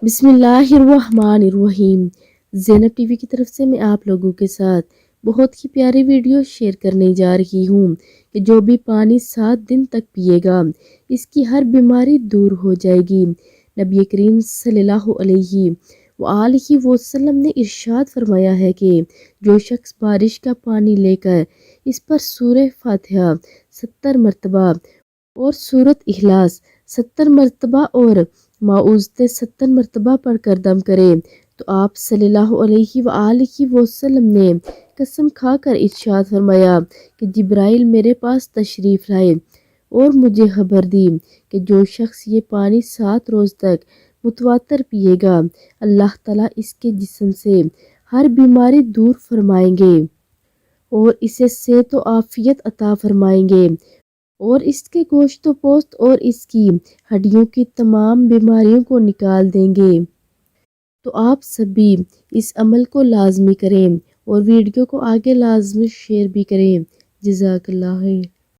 بسم اللہ الرحمن الرحیم۔ زینب ٹی وی کی طرف سے میں آپ لوگوں کے ساتھ بہت ہی پیاری ویڈیو شیئر کرنے جا رہی ہوں کہ جو بھی پانی 7 دن تک پیے گا اس کی ہر بیماری دور ہو جائے گی۔ نبی کریم صلی اللہ علیہ وآلہ وسلم نے ارشاد فرمایا ہے کہ جو شخص بارش کا پانی لے کر اس پر سورہ فاتحہ 70 مرتبہ اور سورۃ اخلاص 70 مرتبہ اور معوذتیں 70 مرتبہ پڑھ کر دم کرے تو آپ صلی اللہ علیہ وآلہ وسلم نے قسم کھا کر ارشاد فرمایا کہ جبرائیل میرے پاس تشریف لائے اور مجھے خبر دی کہ جو شخص یہ پانی 7 روز تک متواتر پیے گا اللہ تعالیٰ اس کے جسم سے ہر بیماری دور فرمائیں گے اور اسے صحت و عافیت عطا فرمائیں گے اور اس کے گوشت و پوست اور اس کی ہڈیوں کی تمام بیماریوں کو نکال دیں گے۔ تو آپ سبھی اس عمل کو لازمی کریں اور ویڈیو کو آگے لازمی شیئر بھی کریں۔ جزاک اللہ خیر۔